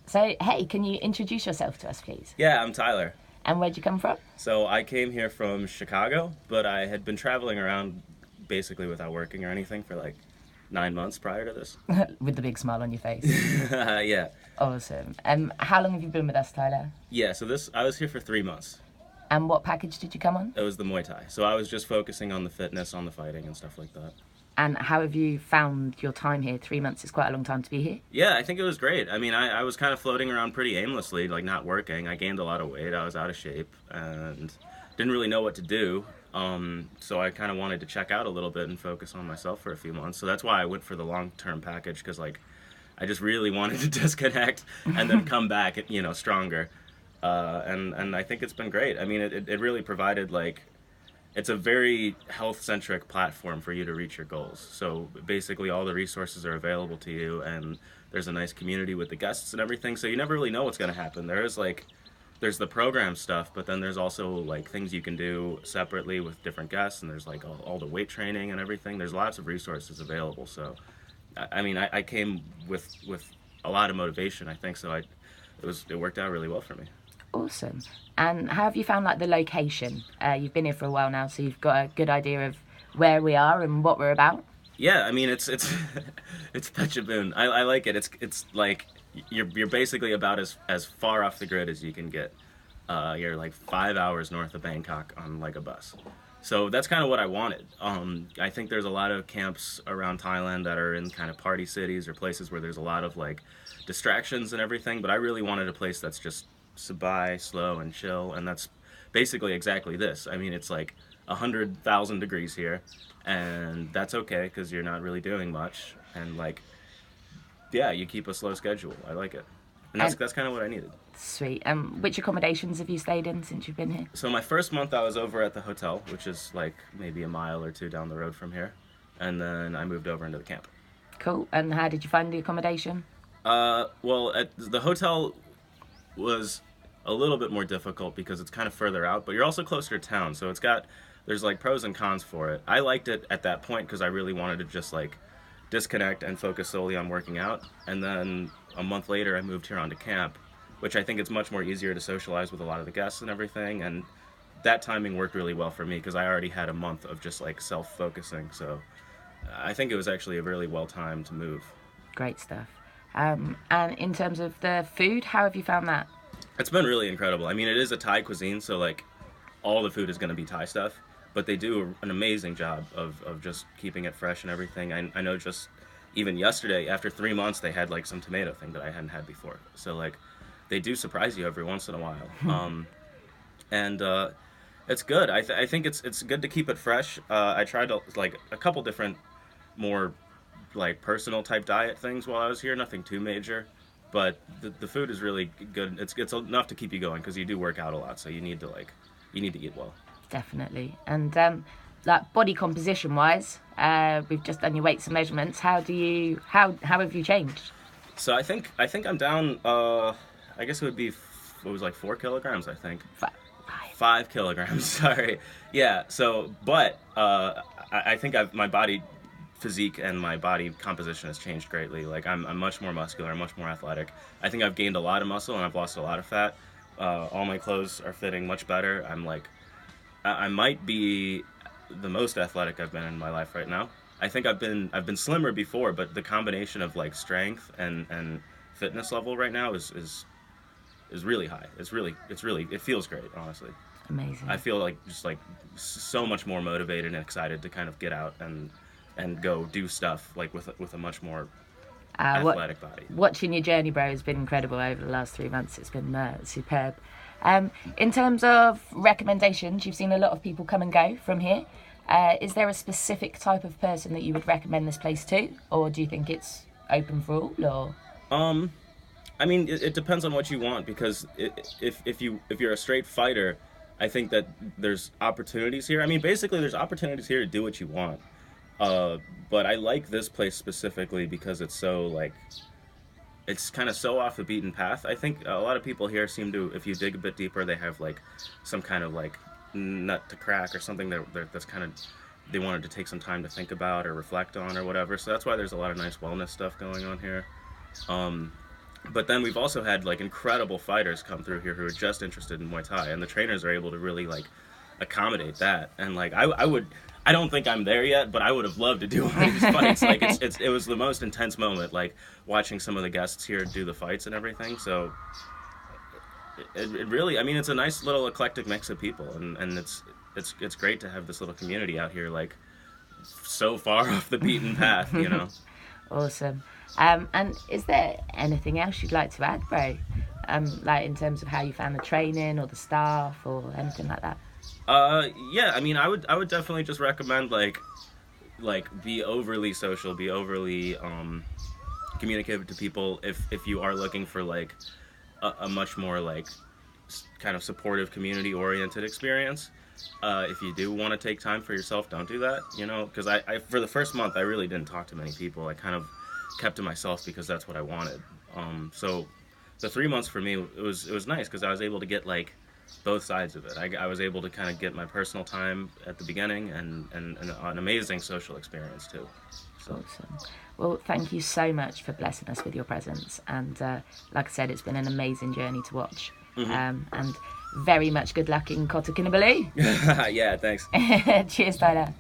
So, hey, can you introduce yourself to us, please? Yeah, I'm Tyler. And where'd you come from? So I came here from Chicago, but I had been traveling around basically without working or anything for like 9 months prior to this. With the big smile on your face. Yeah. Awesome. How long have you been with us, Tyler? Yeah, so I was here for 3 months. And what package did you come on? It was the Muay Thai. So I was just focusing on the fitness, on the fighting and stuff like that. And how have you found your time here? 3 months is quite a long time to be here. Yeah, I think it was great. I mean, I was kind of floating around pretty aimlessly, like not working. I gained a lot of weight. I was out of shape and didn't really know what to do. So I kind of wanted to check out a little bit and focus on myself for a few months. So that's why I went for the long-term package because like I just really wanted to disconnect and then come back, stronger. And I think it's been great. I mean, it really provided like it's a very health centric platform for you to reach your goals. So basically, all the resources are available to you, and there's a nice community with the guests and everything. So you never really know what's going to happen. There's the program stuff, but then there's also like things you can do separately with different guests, and there's like all the weight training and everything. There's lots of resources available. So, I mean, I came with a lot of motivation. I think so. It worked out really well for me. Awesome. And how have you found like the location? You've been here for a while now, so you've got a good idea of where we are and what we're about. Yeah, I mean it's it's Pechabun. I like it. It's like you're basically about as far off the grid as you can get. You're like 5 hours north of Bangkok on like a bus. So that's kind of what I wanted. I think there's a lot of camps around Thailand that are in kind of party cities or places where there's a lot of like distractions and everything. But I really wanted a place that's just Sabai, slow and chill, and that's basically exactly this. I mean, it's like 100,000 degrees here, and that's okay because you're not really doing much, and like, yeah, you keep a slow schedule. I like it, and that's And that's kind of what I needed. sweet. Which accommodations have you stayed in since you've been here? So my first month, I was over at the hotel, which is like maybe a mile or two down the road from here, and then I moved over into the camp. Cool. And how did you find the accommodation? Well, at the hotel was a little bit more difficult because it's kind of further out, but you're also closer to town, so there's like pros and cons for it. I liked it at that point because I really wanted to just like disconnect and focus solely on working out. And then a month later, I moved here onto camp, which I think it's much more easier to socialize with a lot of the guests and everything. And that timing worked really well for me because I already had a month of just like self-focusing. So I think it was actually a really well timed move. Great stuff. And in terms of the food, how have you found that? It's been really incredible. I mean, it is a Thai cuisine, so like all the food is going to be Thai stuff, but they do an amazing job of just keeping it fresh and everything. I know just even yesterday, after 3 months, they had like some tomato thing that I hadn't had before. So like they do surprise you every once in a while. And It's good. I think it's good to keep it fresh. I tried like a couple different more like personal type diet things while I was here. Nothing too major, but the food is really good. It's enough to keep you going because you do work out a lot, so you need to eat well. Definitely. And like body composition wise, we've just done your weights and measurements. How have you changed? So I think I'm down. I guess it was like 4 kilograms. I think Five. 5 kilograms. Sorry. Yeah. So, but I think my body physique and my body composition has changed greatly. Like I'm much more muscular, I'm much more athletic. I think I've gained a lot of muscle and I've lost a lot of fat. All my clothes are fitting much better. I'm like, I might be the most athletic I've been in my life right now. I think I've been slimmer before, but the combination of like strength and fitness level right now is really high. It feels great, honestly. Amazing. I feel like just like so much more motivated and excited to kind of get out and go do stuff like with a much more athletic body. Watching your journey, bro, has been incredible over the last 3 months. It's been superb. In terms of recommendations, you've seen a lot of people come and go from here. Is there a specific type of person that you would recommend this place to, or do you think it's open for all? Or I mean, it depends on what you want because if you're a straight fighter, I think that there's opportunities here. I mean, basically, there's opportunities here to do what you want. But I like this place specifically because it's so like it's kind of so off the beaten path. I think a lot of people here seem to, if you dig a bit deeper, they have like some kind of like nut to crack or something that's kind of they wanted to take some time to think about or reflect on or whatever. So that's why there's a lot of nice wellness stuff going on here. But then we've also had like incredible fighters come through here who are just interested in Muay Thai, and the trainers are able to really like accommodate that. And like I don't think I'm there yet, but I would have loved to do one of these fights. Like it was the most intense moment, like watching some of the guests here do the fights and everything. So it really, I mean, it's a nice little eclectic mix of people, and it's great to have this little community out here, like so far off the beaten path, you know. Awesome. And is there anything else you'd like to add, bro? Like in terms of how you found the training or the staff or anything like that? Yeah, I mean, I would definitely just recommend like be overly social, be overly communicative to people if you are looking for like a much more like kind of supportive, community oriented experience. If you do want to take time for yourself, don't do that, you know, because I for the first month I really didn't talk to many people. I kind of kept to myself because that's what I wanted. So the 3 months for me, it was nice because I was able to get like both sides of it. I was able to kind of get my personal time at the beginning and an amazing social experience too. So. Awesome. Well, thank you so much for blessing us with your presence. And like I said, it's been an amazing journey to watch. And very much good luck in Kota Kinabalu. Yeah, thanks. Cheers, Tyler.